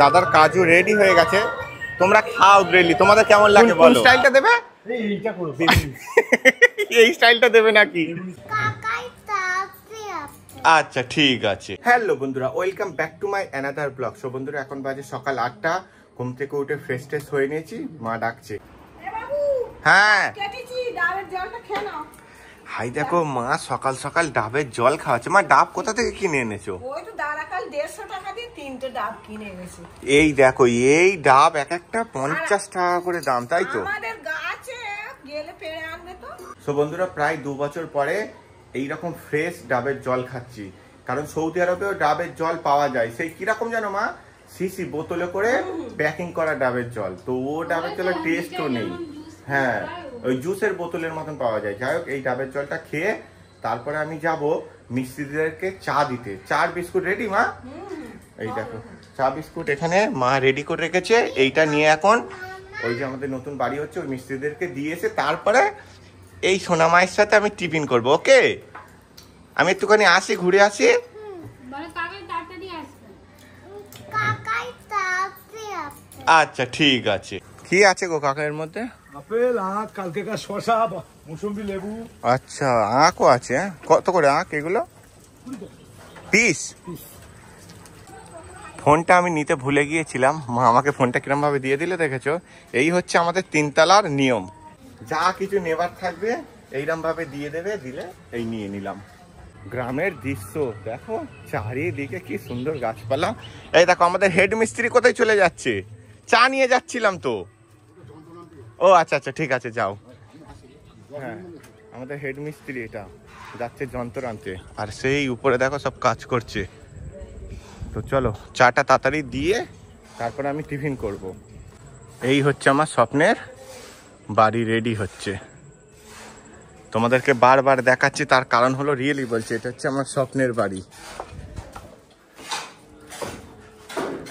দাদার কাজু রেডি হয়ে গেছে, তোমরা খাও গ্রেলি। তোমাদের কেমন লাগে বলো? স্টাইলটা দেবে? এই স্টাইলটা দেবে নাকি? আচ্ছা ঠিক আছে। হ্যালো বন্ধুরা, welcome back to my another blog. So বন্ধুরা, এখন বাজে সকাল 8টা। ঘুম থেকে উঠে ফ্রেশ ট্রেশ হয়ে নিয়েছি, মা ডাকছে। হ্যাঁ হাই দেখো, মা সকাল সকাল ডাবের জল খাওয়াচ্ছে। মা ডাব কোথা থেকে কিনে এনেছো? ওই তো দাঁড়াকাল 150 টাকা দিয়ে 3টে ডাব কিনে এনেছি। এই দেখো, এই ডাব এক একটা 50 টাকা করে দাম, তাই তো? আমাদের গাছে গেলে পেড়ে আনবে তো। সো বন্ধুরা, প্রায় 2 বছর পরে এইরকম ফ্রেশ ডাবের জল খাচ্ছি। কারণ সৌদি আরবেও ডাবের জল পাওয়া যায়, সেই কিরকম জানো মা, সিসি বোতলে করে প্যাকিং করা ডাবের জল। তো ও ডাবের জলের টেস্টও নেই। হ্যাঁ, ওই জুসের বোতলের মতন পাওয়া যায়। যাই হোক, এই ডাবের জলটা খেয়ে তারপরে আমি যাব মিস্ত্রিদেরকে চা দিতে। চার বিস্কুট রেডি মা? এই দেখো চা বিস্কুট এখানে মা রেডি করে রেখেছে। এইটা নিয়ে এখন ওই যে আমাদের নতুন বাড়ি হচ্ছে, ওই মিস্ত্রিদেরকে দিয়েছে। তারপরে এই সোনা মায়ের সাথে আমি টিফিন করবো। ওকে, আমি একটুখানি আসি, ঘুরে আসি। আচ্ছা ঠিক আছে। কি আছে গো কাকার মধ্যে? আপেল, আখ, কালকেকার শসা, মুসম্বি, লেবু। আচ্ছা, আখও আছে। কত করে আখ এগুলো? পিস? ফোনটা আমি নিতে ভুলে গিয়েছিলাম, মা আমাকে ফোনটা কিরম ভাবে দিয়ে দিলে দেখেছো। এই হচ্ছে আমাদের 3 তলার নিয়ম, যা কিছু নেবার থাকবে এইরকম ভাবে দিয়ে দেবে, দিলে এই নিয়ে নিলাম। গ্রামের দৃশ্য দেখো, চারিদিকে কি সুন্দর গাছপালা। এই দেখো, আমাদের হেড মিস্ত্রি কোথায় চলে যাচ্ছে? চা নিয়ে যাচ্ছিলাম তো। ও আচ্ছা আচ্ছা ঠিক আছে, যাও। হ্যাঁ, আমাদের হেড মিস্ত্রি এটা যাচ্ছে যন্ত্র আনতে, আর সেই উপরে দেখো সব কাজ করছে। তো চলো চাটা তাড়াতাড়ি দিয়ে তারপরে আমি টিফিন করব। এই হচ্ছে আমার স্বপ্নের বাড়ি রেডি হচ্ছে। তোমাদেরকে বারবার দেখাচ্ছি, তার কারণ হলো রিয়েলি বলছি, এটা হচ্ছে আমার স্বপ্নের বাড়ি।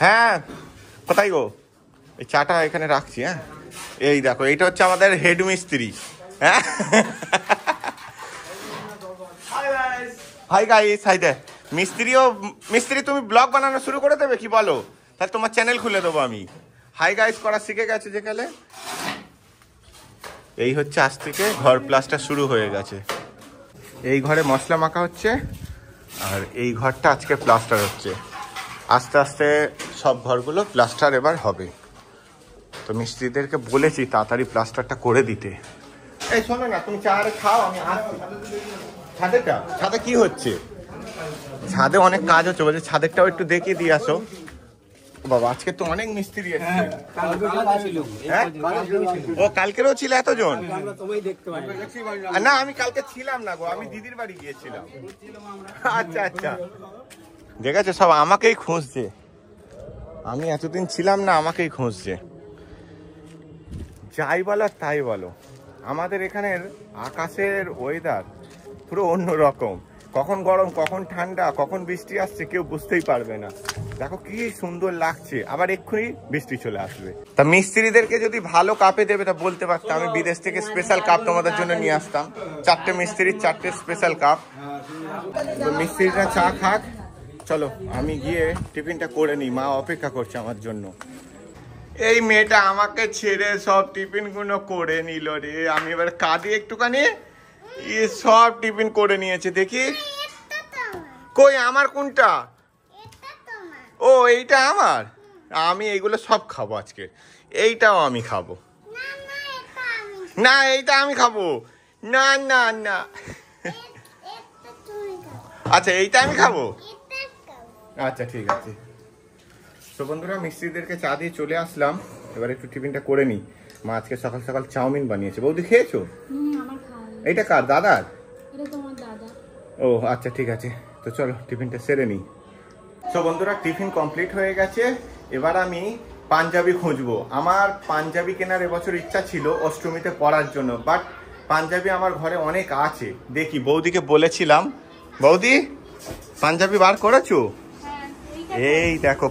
হ্যাঁ কোথায় গো? এই চাটা এখানে রাখছি। হ্যাঁ, এই দেখো, এইটা হচ্ছে আমাদের হেড মিস্ত্রি। হ্যাঁ হাই গাইস, হাই দে। মিস্ত্রি তুমি ব্লগ বানানো শুরু করে দেবে কি বলো? তাহলে তোমার চ্যানেল খুলে দেবো আমি। হাই গাইস করা শিখে গেছে যেখানে। এই হচ্ছে আজ থেকে ঘর প্লাস্টার শুরু হয়ে গেছে। এই ঘরে মশলা মাখা হচ্ছে, আর এই ঘরটা আজকে প্লাস্টার হচ্ছে। আস্তে আস্তে সব ঘরগুলো প্লাস্টার এবার হবে। তো মিস্ত্রিদেরকে বলেছি তাড়াতাড়ি প্লাস্টারটা করে দিতে। এই শোনো না, তুমি চা খাও, আমি আসছি। ছাদে কি হচ্ছে? ছাদে অনেক কাজ হচ্ছে, বলছে ছাদেরটাও একটু দেখিয়ে দিয়ে আসো। বাবা, আজকে তো অনেক মিস্ত্রি এসেছে। ও কালকেরও ছিল এতজন? না আমি কালকে ছিলাম না গো, আমি দিদির বাড়ি গিয়েছিলাম। আচ্ছা আচ্ছা, দেখেছো সব আমাকেই খুঁজছে। আমি এতদিন ছিলাম না, আমাকেই খুঁজছে। যাই বলো তাই বলো, আমাদের এখানের আকাশের ওয়েদার পুরো অন্য রকম। কখন গরম, কখন ঠান্ডা, কখন বৃষ্টি আসছে কেউ বুঝতেই পারবে না। দেখো কি সুন্দর লাগছে, আবার এক্ষুনি বৃষ্টি চলে আসবে। তা মিস্ত্রিদেরকে যদি ভালো কাপে দেবে তা বলতে পারতাম, আমি বিদেশ থেকে স্পেশাল কাপ তোমাদের জন্য নিয়ে আসতাম। 4টে মিস্ত্রির 4টে স্পেশাল কাপ। তো মিস্ত্রিরা চা খাক, চলো আমি গিয়ে টিফিনটা করে নিই, মা অপেক্ষা করছে আমার জন্য। এই মেয়েটা আমাকে ছেড়ে সব টিফিন গুলো করে নিল রে। আমি এবার কাঁদি একটুখানি, সব টিফিন করে নিয়েছে। দেখি কই আমার কোনটা? ও এইটা আমার, আমি এইগুলো সব খাবো আজকে। এইটাও আমি খাবো না, এইটা আমি খাবো না। না না আচ্ছা এইটা আমি খাবো, আচ্ছা ঠিক আছে। তো বন্ধুরা, মিস্ত্রিদেরকে চা দিয়ে চলে আসলাম, এবার একটু টিফিনটা করে নিই। মা আজকে সকাল সকাল চাউমিন বানিয়েছে। বৌদি খেয়েছো? এইটা কার? দাদার? ও আচ্ছা ঠিক আছে, তো চলো টিফিনটা সেরে নিই। তো বন্ধুরা, টিফিন কমপ্লিট হয়ে গেছে। এবার আমি পাঞ্জাবি খুঁজবো। আমার পাঞ্জাবি কেনার এবছর ইচ্ছা ছিল অষ্টমীতে পরার জন্য, বাট পাঞ্জাবি আমার ঘরে অনেক আছে। দেখি, বৌদিকে বলেছিলাম, বৌদি পাঞ্জাবি বার করেছো? এই দেখো,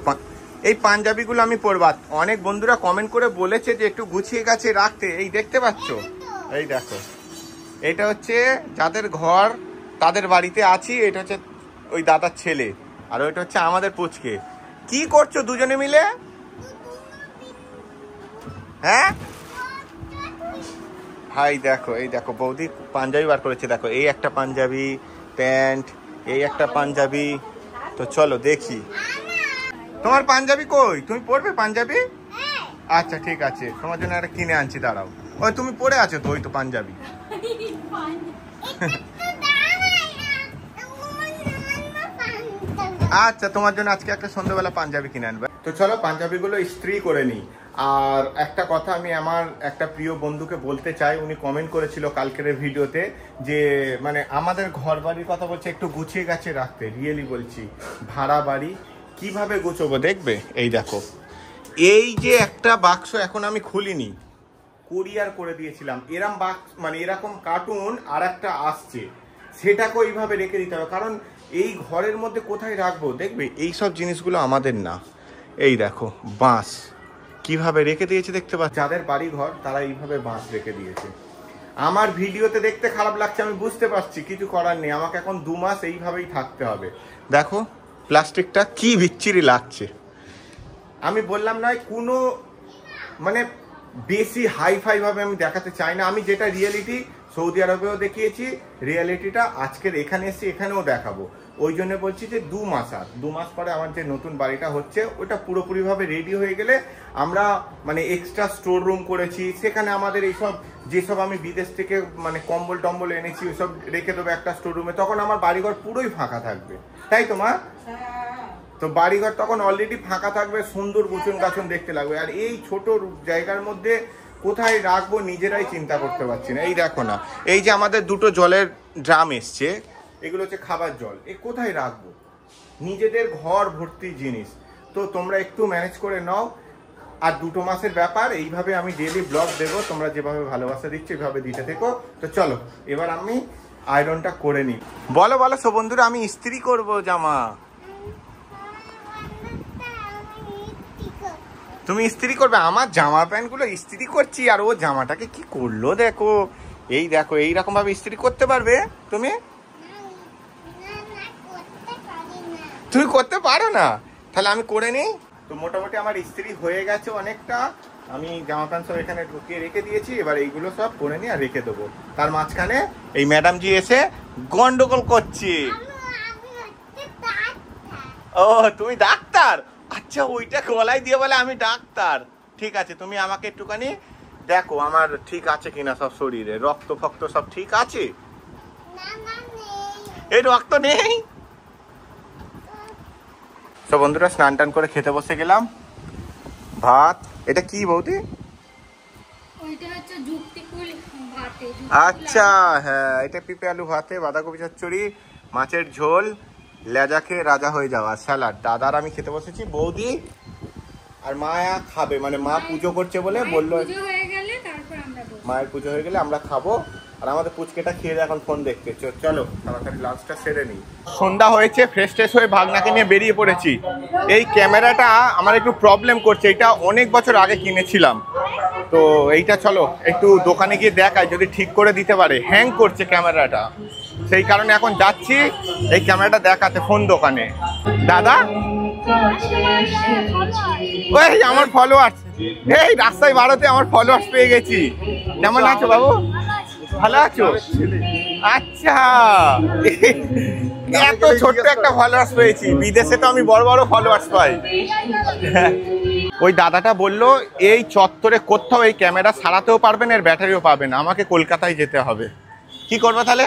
এই পাঞ্জাবিগুলো আমি পরবো। অনেক বন্ধুরা কমেন্ট করে বলেছে যে একটু গুছিয়ে গাছে রাখতে। এই দেখতে পাচ্ছ, এই দেখো, এটা হচ্ছে যাদের ঘর তাদের বাড়িতে আছি। এটা হচ্ছে ওই দাদার ছেলে, আর ওইটা হচ্ছে আমাদের পুচকে। কি করছো দুজনে মিলে? হ্যাঁ ভাই দেখো, এই দেখো বৌদি পাঞ্জাবি বার করেছে, দেখো এই একটা পাঞ্জাবি, প্যান্ট, এই একটা পাঞ্জাবি। তো চলো দেখি তোমার পাঞ্জাবি কই, তুমি পরবে পাঞ্জাবি? আচ্ছা ঠিক আছে, তোমার জন্য একটা কিনে আনছি, দাঁড়াও। ওই তুমি পরে আছো তো, ওই তো পাঞ্জাবি। আচ্ছা তোমার জন্য আজকে একটা সন্ধ্যাবেলা পাঞ্জাবি কিনে আনবে। তো চলো পাঞ্জাবিগুলো ইস্ত্রি করে নিই। আর একটা কথা আমি আমার একটা প্রিয় বন্ধুকে বলতে চাই, উনি কমেন্ট করেছিল কালকের ভিডিওতে যে মানে আমাদের ঘর বাড়ির কথা বলছে একটু গুছিয়ে গাছে রাখতে। রিয়েলি বলছি, ভাড়া বাড়ি কিভাবে গুছবো দেখবে। এই দেখো, এই যে একটা বাক্স এখন আমি খুলিনি, কুরিয়ার করে দিয়েছিলাম। এরম বাক্স মানে এরকম কার্টুন আর একটা আসছে, সেটাকে ওইভাবে রেখে দিতে হবে। কারণ এই ঘরের মধ্যে কোথায় রাখবো দেখবে, এই সব জিনিসগুলো আমাদের না। এই দেখো বাঁশ কিভাবে রেখে দিয়েছে দেখতে পাচ্ছ, যাদের বাড়ি ঘর তারা এইভাবে বাঁশ রেখে দিয়েছে। আমার ভিডিওতে দেখতে খারাপ লাগছে, আমি বুঝতে পারছি, কিছু করার নেই, আমাকে এখন 2 মাস এইভাবেই থাকতে হবে। দেখো প্লাস্টিকটা কি বিচ্ছিরি লাগছে। আমি বললাম না কোনো মানে বেশি হাইফাই ভাবে আমি দেখাতে চাই না। আমি যেটা রিয়েলিটি সৌদি আরবেও দেখিয়েছি, রিয়েলিটিটা আজকের এখানে এসে এখানেও দেখাবো। ওই জন্য বলছি যে 2 মাস, আর 2 মাস পরে আমার যে নতুন বাড়িটা হচ্ছে ওটা পুরোপুরিভাবে রেডি হয়ে গেলে আমরা মানে এক্সট্রা স্টোর রুম করেছি, সেখানে আমাদের এইসব যেসব আমি বিদেশ থেকে মানে কম্বল টম্বল এনেছি ওইসব রেখে দেবো একটা স্টোর রুমে। তখন আমার বাড়িঘর পুরোই ফাঁকা থাকবে, তাই তো মা? তো বাড়িঘর তখন অলরেডি ফাঁকা থাকবে, সুন্দর গুছন গাছন দেখতে লাগবে। আর এই ছোট জায়গার মধ্যে কোথায় রাখবো নিজেরাই চিন্তা করতে পারছি না। এই দেখো না, এই যে আমাদের 2টো জলের ড্রাম এসছে, এগুলো হচ্ছে খাবার জল, এ কোথায় রাখবো? নিজেদের ঘর ভর্তি জিনিস। তো তোমরা একটু ম্যানেজ করে নাও। আর 2 মাসের ব্যাপার, এইভাবে আমি ডেইলি ব্লগ দেবো, তোমরা যেভাবে ভালোবাসা দিচ্ছ এইভাবে দিতে থেকো। তো চলো এবার আমি আয়রনটা করে নিই। বলো বলো সব বন্ধুরা, আমি ইস্ত্রি করব জামা। তুমি ইস্ত্রি করবে? আমার জামা প্যান্ট গুলো ইস্ত্রি করছি, আর ও জামাটাকে কি করলো দেখো। এই দেখো, এইরকম ভাবে ইস্ত্রি করতে পারবে তুমি? তুমি করতে পারো না? তাহলে আমি করে নিই। তো মোটামুটি আমার ইস্ত্রি হয়ে গেছে অনেকটা, আমি জামা প্যান্ট সব এখানে ঢুকিয়ে রেখে দিয়েছি। এবার এইগুলো সব করে নিয়ে আর রেখে দেবো। তার মাঝখানে এই ম্যাডাম জি এসে গন্ডগোল করছে। ও তুমি ডাক্তার? আচ্ছা, ওইটা গলায় দিয়ে বলে আমি ডাক্তার। ঠিক আছে, তুমি আমাকে একটুখানি দেখো আমার ঠিক আছে কিনা সব, শরীরে রক্ত ফক্ত সব ঠিক আছে? এই রক্ত নেই। তো বন্ধুরা স্নান টান করে খেতে বসে গেলাম। ভাত, এটা কি বৌদি? আচ্ছা হ্যাঁ, এটা পেঁপে আলু ভাতে, বাঁধাকপি চচ্চড়ি, মাছের ঝোল, লেজা খেয়ে রাজা হয়ে যাওয়া, স্যালাড। দাদার আমি খেতে বসেছি, বৌদি আর মায়া খাবে, মানে মা পুজো করছে বলে বললো মায়ের পুজো হয়ে গেলে আমরা খাবো। আর আমাদের পুচকেটা খেয়ে এখন ফোন দেখতে। চলো তাড়াতাড়ি লাঞ্চটা সেরে নিই। সন্ধ্যা হয়েছে, ফ্রেশ ট্রেশ হয়ে ভাগনাকে নিয়ে বেরিয়ে পড়েছি। এই ক্যামেরাটা আমার একটু প্রবলেম করছে, এটা অনেক বছর আগে কিনেছিলাম। তো এইটা চলো একটু দোকানে গিয়ে দেখাই, যদি ঠিক করে দিতে পারে। হ্যাং করছে ক্যামেরাটা, সেই কারণে এখন যাচ্ছি এই ক্যামেরাটা দেখাতে ফোন দোকানে। দাদা ওই আমার ফলোয়ার্স, এই রাস্তায় ভারতে আমার ফলোয়ার্স পেয়ে গেছি। কেমন আছো বাবু? ভালো আছো? আচ্ছা, এত ছোট্ট একটা ফলোয়ার্স পেয়েছি। বিদেশে তো আমি বড় বড় ফলোয়ার্স পাই। ওই দাদাটা বললো এই চত্বরে কোথাও এই ক্যামেরা সারাতেও পারবেন, এর ব্যাটারিও পাবেন, আমাকে কলকাতায় যেতে হবে। কি করবো তাহলে?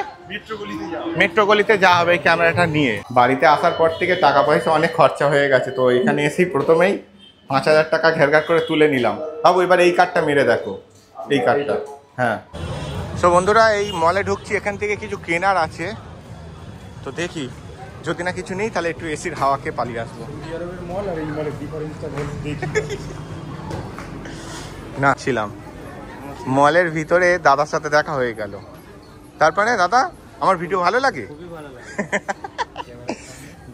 মেট্রো গলিতে যাওয়া হবে এই ক্যামেরাটা নিয়ে। বাড়িতে আসার পর থেকে টাকা পয়সা অনেক খরচা হয়ে গেছে, তো এখানে এসেই প্রথমেই 5000 টাকা ঘেরঘাট করে তুলে নিলাম। বাবু এবার এই কার্ডটা মেরে দেখো, এই কার্ডটা। হ্যাঁ সো বন্ধুরা, এই মলে ঢুকছি, এখান থেকে কিছু কেনার আছে। তো দেখি যদি না কিছু নেই তাহলে একটু এসির হাওয়াকে পালিয়ে আসবো। না ছিলাম মলের ভিতরে, দাদার সাথে দেখা হয়ে গেল। তারপরে দাদা আমার ভিডিও ভালো লাগে?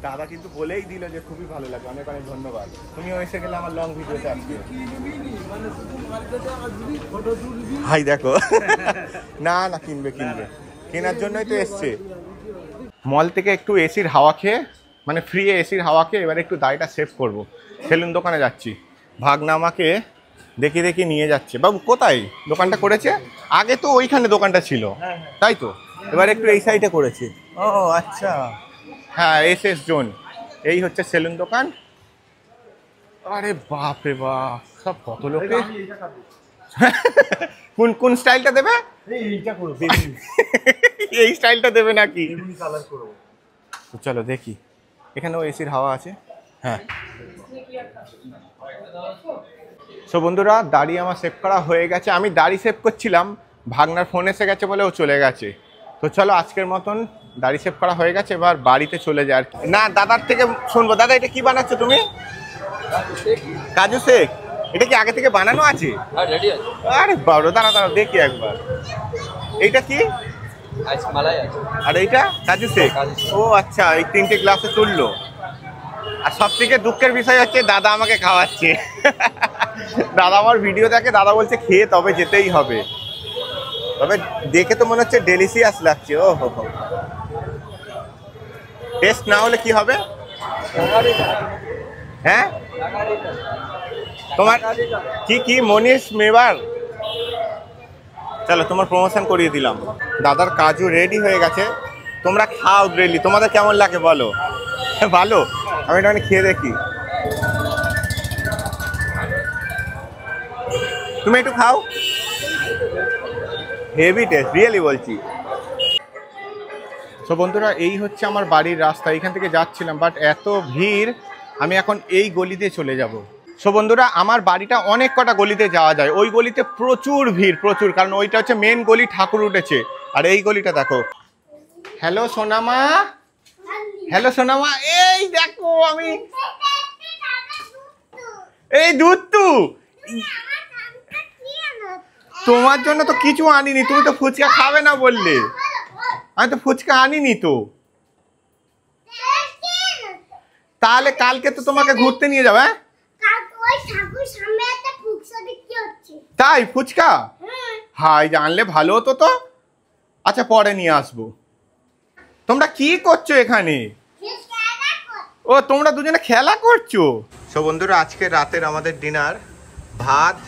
দাদা কিন্তু বলেই দিল যে খুবই ভালো লাগে, অনেক অনেক ধন্যবাদ। তুমিও এসে গেলে আমার লং ভিডিওতে আজকে। ভাই দেখো, না না কিনবে, কেনার জন্যই তো এসছে। মল থেকে একটু এসির হাওয়া খেয়ে মানে ফ্রি এসির হাওয়াকে এবার একটু দাড়িটা সেভ করব। সেলুন দোকানে যাচ্ছি, ভাগনা আমাকে দেখি দেখি নিয়ে যাচ্ছে। বাবু কোথায় দোকানটা করেছে? আগে তো ওইখানে দোকানটা ছিল, তাই তো, এবার একটু এই সাইডে করেছে। ও আচ্ছা, হ্যাঁ এস জোন, এই হচ্ছে সেলুন দোকান। আরে বাপ রে বাপ, সব কত লোকে। কোন কোন স্টাইলটা দেবে? এইটা করো, বেগুনি এই স্টাইলটা দেবে নাকি? বেগুনি কালার করবো। তো চলো দেখি, এখানেও এসির হাওয়া আছে। হ্যাঁ, সো বন্ধুরা দাড়ি আমার সেভ করা হয়ে গেছে। আমি দাড়ি সেভ করছিলাম, ভাগনার ফোন এসে গেছে বলে ও চলে গেছে। তো চলো আজকের মতন দাড়ি সেভ করা হয়ে গেছে, এবার বাড়িতে চলে যায় আর কি। না দাদার থেকে শুনবো। দাদা এটা কি বানাচ্ছ তুমি? কাজু শেক। এটা কি আগে থেকে বানানো আছে? আরে বাবু দাঁড়া দাঁড়া দেখি একবার, এইটা কি? আর এইটা কাজু শেক। ও আচ্ছা, এই 3টে গ্লাসে তুললো। আর সব থেকে দুঃখের বিষয় হচ্ছে দাদা আমাকে খাওয়াচ্ছে। দাদা আমার ভিডিও দেখে, দাদা বলছে খেয়ে তবে যেতেই হবে। তবে দেখে তো মনে হচ্ছে ডেলিশিয়াস লাগছে। ও হো হো, টেস্ট না হলে কি হবে? হ্যাঁ তোমার কি কি মনীষ মেবার? চলো তোমার প্রমোশন করিয়ে দিলাম। দাদার কাজু রেডি হয়ে গেছে, তোমরা খাও গ্রেলি। তোমাদের কেমন লাগে বলো? ভালো, আমি এটা খেয়ে দেখি। তুমি একটু খাও, হেভি টেস্ট রিয়েলি বলছি। সো বন্ধুরা এই হচ্ছে আমার বাড়ির রাস্তা, এখান থেকে যাচ্ছিলাম, বাট এত ভিড় আমি এখন এই গলি দিয়ে চলে যাব। সো বন্ধুরা আমার বাড়িটা অনেক কটা গলিতে যাওয়া যায়, ওই গলিতে প্রচুর ভিড়, প্রচুর, কারণ ওইটা হচ্ছে মেন গলি, ঠাকুর উঠেছে। আর এই গলিটা দেখো। হ্যালো সোনামা, হ্যালো সোনামা, এই দেখো আমি এই দুধ তু তোমার জন্য তো কিছু আনিনি, তুমি তো ফুচকা খাবে না বললে। আমি তো ফুচকা আনিনি তো। তাহলে কালকে তো তোমাকে ঘুরতে নিয়ে যাবে। তাই ফুচকা? হাই জানলে ভালো হতো তো। আচ্ছা পরে নিয়ে আসবো। তোমরা কি করছো এখানে? ও তোমরা দুজনে খেলা করছো। সো বন্ধুরা আজকে রাতের আমাদের ডিনার ভাত,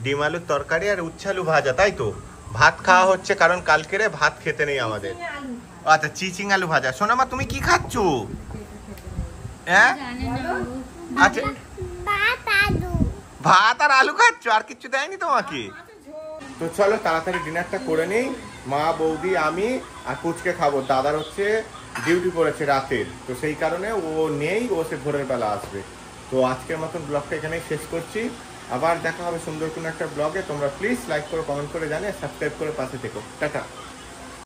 ডিম আলুর তরকারি আর উচ্ছে আলু ভাজা, তাই তো? ভাত খাওয়া হচ্ছে কারণ কালকে ভাত খেতে নেই আমাদের। আচ্ছা চিচিং আলু ভাজা। সোনামা তুমি কি খাচ্ছ? হ্যাঁ আচ্ছা ভাত আর আলু খাচ্ছ, আর কিছু দেয়নি তোমাকে? তো চলো তাড়াতাড়ি ডিনারটা করে নেই। মা বৌদি আমি আর পুচকে খাবো। দাদার হচ্ছে ডিউটি পড়েছে রাতের, তো সেই কারণে ও নেই, ও সে ভোরের বেলা আসবে। তো আজকের মতন ব্লগটা এখানেই শেষ করছি। আবার দেখা হবে সুন্দর কোনো একটা ব্লগে। তোমরা প্লিজ লাইক করে কমেন্ট করে জানিয়ে সাবস্ক্রাইব করে পাশে থেকো। টাটা।